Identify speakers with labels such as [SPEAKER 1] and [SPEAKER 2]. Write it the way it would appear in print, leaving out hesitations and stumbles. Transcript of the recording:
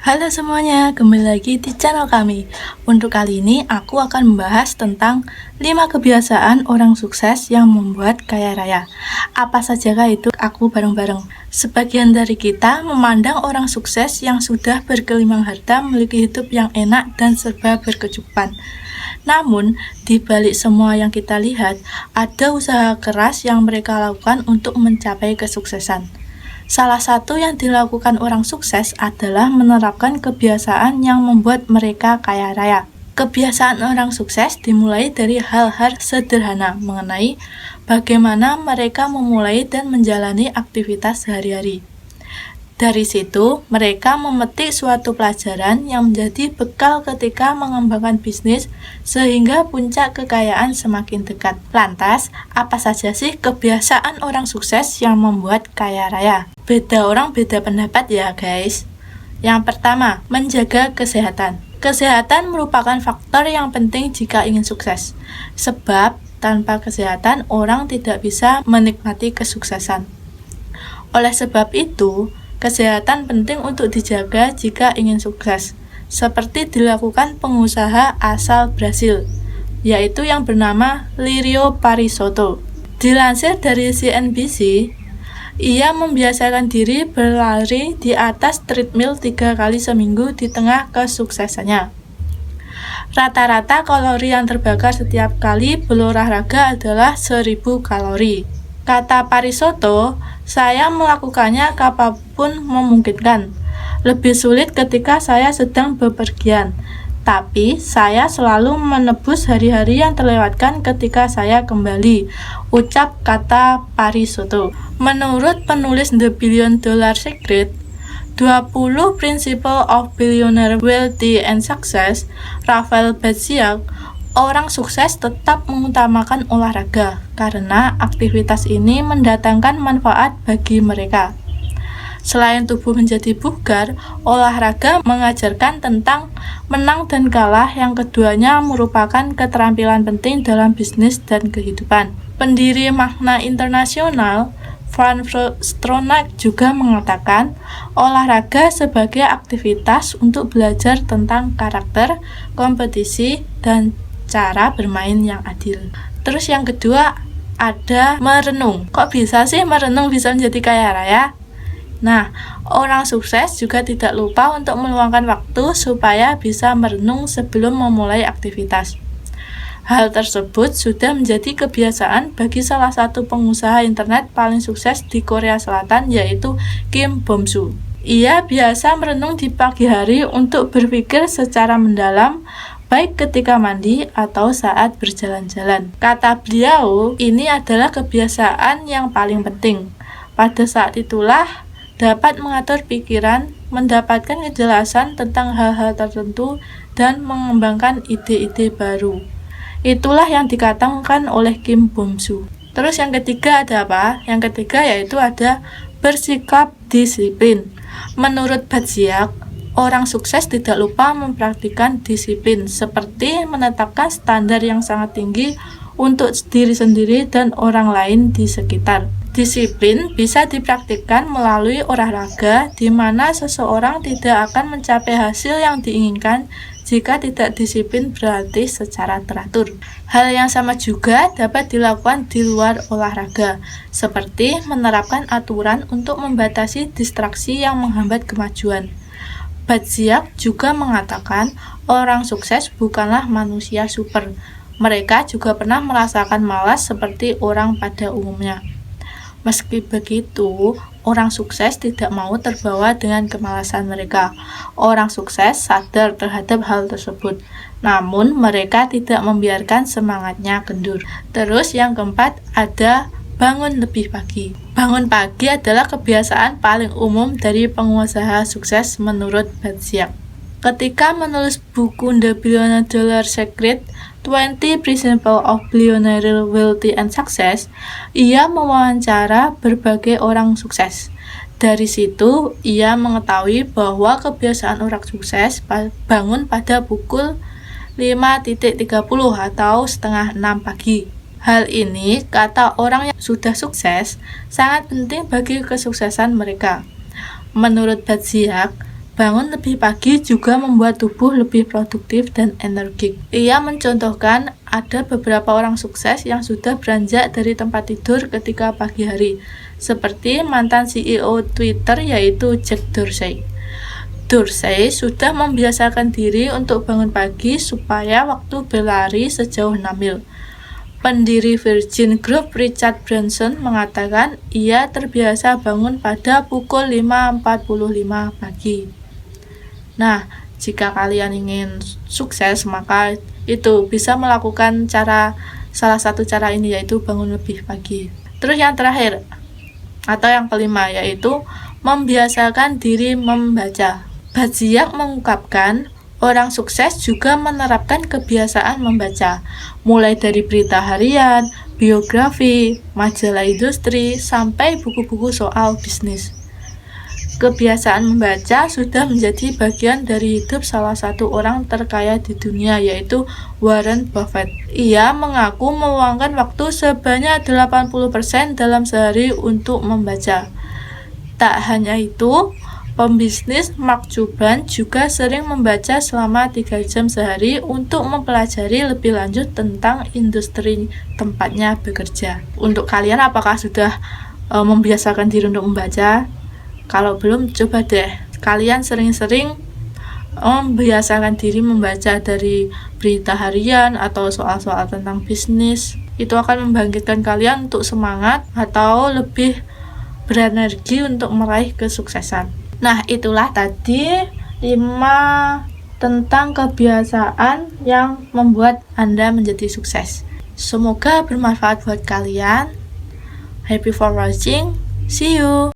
[SPEAKER 1] Halo semuanya, kembali lagi di channel kami. Untuk kali ini aku akan membahas tentang 5 kebiasaan orang sukses yang membuat kaya raya. Apa sajakah itu? Aku bareng-bareng. Sebagian dari kita memandang orang sukses yang sudah bergelimang harta memiliki hidup yang enak dan serba berkecukupan. Namun, di balik semua yang kita lihat, ada usaha keras yang mereka lakukan untuk mencapai kesuksesan. Salah satu yang dilakukan orang sukses adalah menerapkan kebiasaan yang membuat mereka kaya raya. Kebiasaan orang sukses dimulai dari hal-hal sederhana mengenai bagaimana mereka memulai dan menjalani aktivitas sehari-hari. Dari situ, mereka memetik suatu pelajaran yang menjadi bekal ketika mengembangkan bisnis sehingga puncak kekayaan semakin dekat. Lantas, apa saja sih kebiasaan orang sukses yang membuat kaya raya? Beda orang beda pendapat ya guys. Yang pertama, menjaga kesehatan. Kesehatan merupakan faktor yang penting jika ingin sukses. Sebab, tanpa kesehatan orang tidak bisa menikmati kesuksesan. Oleh sebab itu, kesehatan penting untuk dijaga jika ingin sukses, seperti dilakukan pengusaha asal Brasil, yaitu yang bernama Lirio Parisotto. Dilansir dari CNBC, ia membiasakan diri berlari di atas treadmill 3 kali seminggu di tengah kesuksesannya. Rata-rata kalori yang terbakar setiap kali berolahraga adalah 1000 kalori. Kata Parisotto, saya melakukannya kapanpun memungkinkan. Lebih sulit ketika saya sedang bepergian, tapi saya selalu menebus hari-hari yang terlewatkan ketika saya kembali, ucap kata Parisotto. Menurut penulis The $1 Billion Secret, 20 Principles of Billionaire Wealthy and Success, Rafael Badziak, orang sukses tetap mengutamakan olahraga karena aktivitas ini mendatangkan manfaat bagi mereka. Selain tubuh menjadi bugar, olahraga mengajarkan tentang menang dan kalah yang keduanya merupakan keterampilan penting dalam bisnis dan kehidupan. Pendiri Magna Internasional, Van Stronach juga mengatakan olahraga sebagai aktivitas untuk belajar tentang karakter, kompetisi, dan cara bermain yang adil. Terus yang kedua ada merenung. Kok bisa sih merenung bisa menjadi kaya raya? Nah, orang sukses juga tidak lupa untuk meluangkan waktu supaya bisa merenung sebelum memulai aktivitas. Hal tersebut sudah menjadi kebiasaan bagi salah satu pengusaha internet paling sukses di Korea Selatan, yaitu Kim Bom-soo. Ia biasa merenung di pagi hari untuk berpikir secara mendalam, baik ketika mandi atau saat berjalan-jalan. Kata beliau, ini adalah kebiasaan yang paling penting. Pada saat itulah dapat mengatur pikiran, mendapatkan kejelasan tentang hal-hal tertentu, dan mengembangkan ide-ide baru. Itulah yang dikatakan oleh Kim Bom-soo. Terus yang ketiga ada apa? Yang ketiga yaitu ada bersikap disiplin. Menurut Badziak, orang sukses tidak lupa mempraktikkan disiplin, seperti menetapkan standar yang sangat tinggi untuk diri sendiri dan orang lain di sekitar. Disiplin bisa dipraktikkan melalui olahraga, di mana seseorang tidak akan mencapai hasil yang diinginkan jika tidak disiplin berlatih secara teratur. Hal yang sama juga dapat dilakukan di luar olahraga, seperti menerapkan aturan untuk membatasi distraksi yang menghambat kemajuan. Badziak juga mengatakan orang sukses bukanlah manusia super. Mereka juga pernah merasakan malas seperti orang pada umumnya. Meski begitu, orang sukses tidak mau terbawa dengan kemalasan mereka. Orang sukses sadar terhadap hal tersebut, namun mereka tidak membiarkan semangatnya kendur. Terus yang keempat ada bangun lebih pagi. Bangun pagi adalah kebiasaan paling umum dari pengusaha sukses menurut Badziak. Ketika menulis buku The $1 Billion Secret, 20 Principles of Billionaire Wealthy and Success, ia mewawancara berbagai orang sukses. Dari situ, ia mengetahui bahwa kebiasaan orang sukses bangun pada pukul 5.30 atau setengah 6 pagi. Hal ini, kata orang yang sudah sukses, sangat penting bagi kesuksesan mereka. Menurut Badziak, Bangun lebih pagi juga membuat tubuh lebih produktif dan energik. Ia mencontohkan ada beberapa orang sukses yang sudah beranjak dari tempat tidur ketika pagi hari, seperti mantan CEO Twitter yaitu Jack Dorsey. Dorsey sudah membiasakan diri untuk bangun pagi supaya waktu berlari sejauh 6 mil. Pendiri Virgin Group Richard Branson mengatakan ia terbiasa bangun pada pukul 5.45 pagi. Nah, jika kalian ingin sukses, maka itu bisa melakukan salah satu cara ini, yaitu bangun lebih pagi. Terus yang terakhir atau yang kelima, yaitu membiasakan diri membaca. Badziak mengungkapkan orang sukses juga menerapkan kebiasaan membaca, mulai dari berita harian, biografi, majalah industri, sampai buku-buku soal bisnis. Kebiasaan membaca sudah menjadi bagian dari hidup salah satu orang terkaya di dunia, yaitu Warren Buffett. Ia mengaku meluangkan waktu sebanyak 80% dalam sehari untuk membaca. Tak hanya itu, pembisnis Mark Cuban juga sering membaca selama 3 jam sehari untuk mempelajari lebih lanjut tentang industri tempatnya bekerja. Untuk kalian, apakah sudah membiasakan diri untuk membaca? Kalau belum, coba deh kalian sering-sering membiasakan diri membaca dari berita harian atau soal-soal tentang bisnis. Itu akan membangkitkan kalian untuk semangat atau lebih berenergi untuk meraih kesuksesan. Nah, itulah tadi 5 tentang kebiasaan yang membuat Anda menjadi sukses. Semoga bermanfaat buat kalian. Happy for watching. See you.